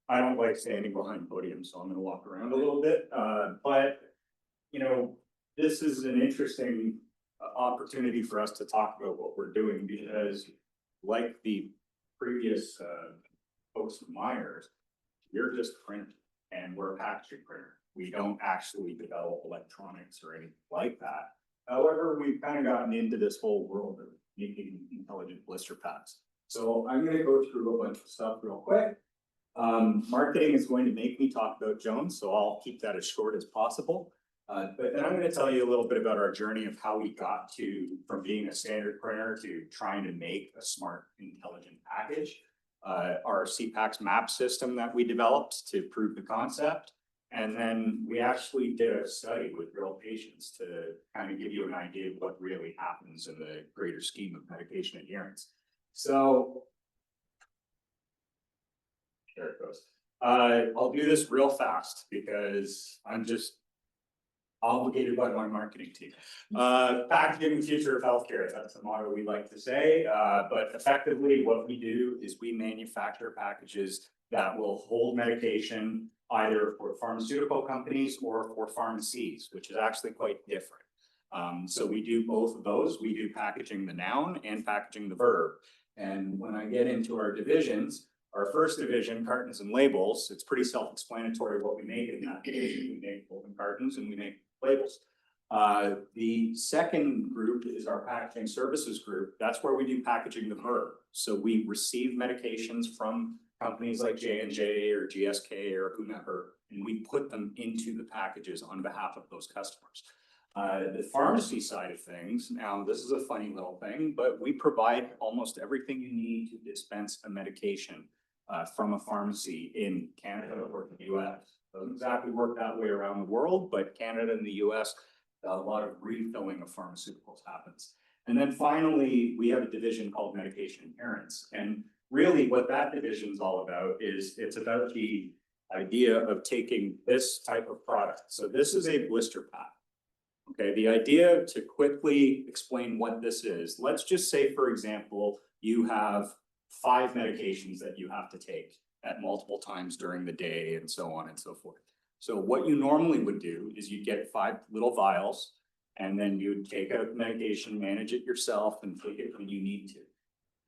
I don't like standing behind podiums, so I'm going to walk around a little bit. But, you know, this is an interesting opportunity for us to talk about what we're doing because, like the previous folks from Myers, we're just print and we're a packaging printer. We don't actually develop electronics or anything like that. However, we've kind of gotten into this whole world of making intelligent blister packs. So I'm going to go through a bunch of stuff real quick. Marketing is going to make me talk about Jones, so I'll keep that as short as possible. But then I'm going to tell you a little bit about our journey of how we got from being a standard printer to trying to make a smart, intelligent package. Our CPAX map system that we developed to prove the concept. And then we actually did a study with real patients to kind of give you an idea of what really happens in the greater scheme of medication adherence. So, there it goes. I'll do this real fast because I'm just obligated by my marketing team. Packaging the future of healthcare, that's the motto we like to say. But effectively what we do is we manufacture packages that will hold medication either for pharmaceutical companies or for pharmacies, which is actually quite different. So we do both of those. We do packaging the noun and packaging the verb. And when I get into our divisions, our first division, cartons and labels, it's pretty self-explanatory what we make in that division. We make folding cartons and we make labels. The second group is our packaging services group. That's where we do packaging the verb. So we receive medications from companies like J&J or GSK or whomever, and we put them into the packages on behalf of those customers. The pharmacy side of things, now this is a funny little thing, but we provide almost everything you need to dispense a medication from a pharmacy in Canada or the US. Doesn't exactly work that way around the world, but Canada and the US, a lot of refilling of pharmaceuticals happens. And then finally, we have a division called medication adherence. And really what that division is all about is it's about the idea of taking this type of product. So this is a blister pack. Okay, the idea to quickly explain what this is, let's just say, for example, you have 5 medications that you have to take at multiple times during the day and so on and so forth. So what you normally would do is you get 5 little vials and then you'd take a medication, manage it yourself and take it when you need to.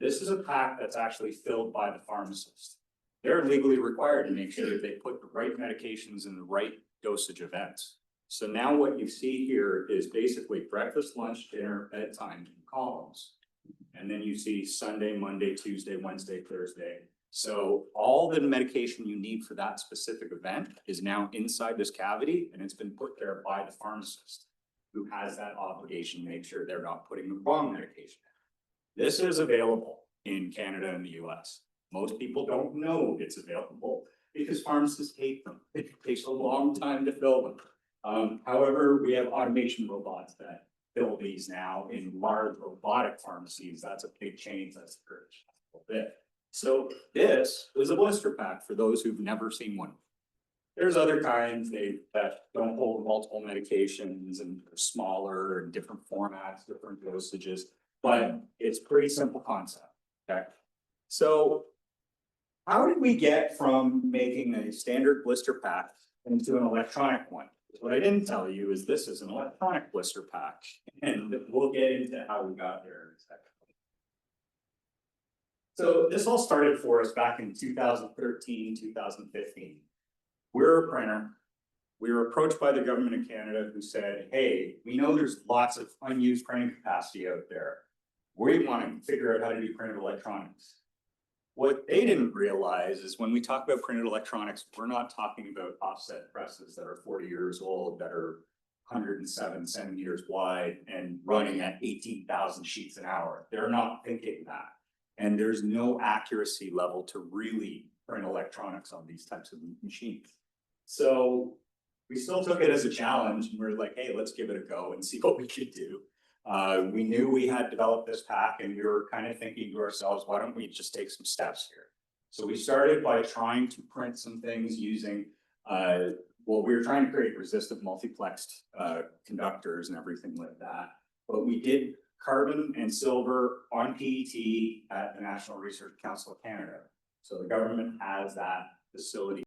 This is a pack that's actually filled by the pharmacist. They're legally required to make sure that they put the right medications in the right dosage events. So now what you see here is basically breakfast, lunch, dinner, bedtime in columns. And then you see Sunday, Monday, Tuesday, Wednesday, Thursday. So all the medication you need for that specific event is now inside this cavity and it's been put there by the pharmacist who has that obligation to make sure they're not putting the wrong medication in. This is available in Canada and the US. Most people don't know it's available because pharmacists hate them. It takes a long time to fill them. However, we have automation robots that fill these now in large robotic pharmacies. That's a big change. That's a little bit. So this is a blister pack for those who've never seen one. There's other kinds that don't hold multiple medications and are smaller and different formats, different dosages, but it's pretty simple concept. Okay. So how did we get from making a standard blister pack into an electronic one? What I didn't tell you is this is an electronic blister pack, and we'll get into how we got there in a second. So this all started for us back in 2013, 2015. We're a printer. We were approached by the government of Canada who said, hey, we know there's lots of unused printing capacity out there. We want to figure out how to do printed electronics. What they didn't realize is when we talk about printed electronics, we're not talking about offset presses that are 40 years old, that are 107 centimeters wide and running at 18,000 sheets an hour. They're not thinking that. And there's no accuracy level to really print electronics on these types of machines. So we still took it as a challenge and we're like, hey, let's give it a go and see what we could do. We knew we had developed this pack and we were kind of thinking to ourselves, why don't we just take some steps here? So we started by trying to print some things using, we were trying to create resistive multiplexed conductors and everything like that. But we did carbon and silver on PET at the National Research Council of Canada. So the government has that facility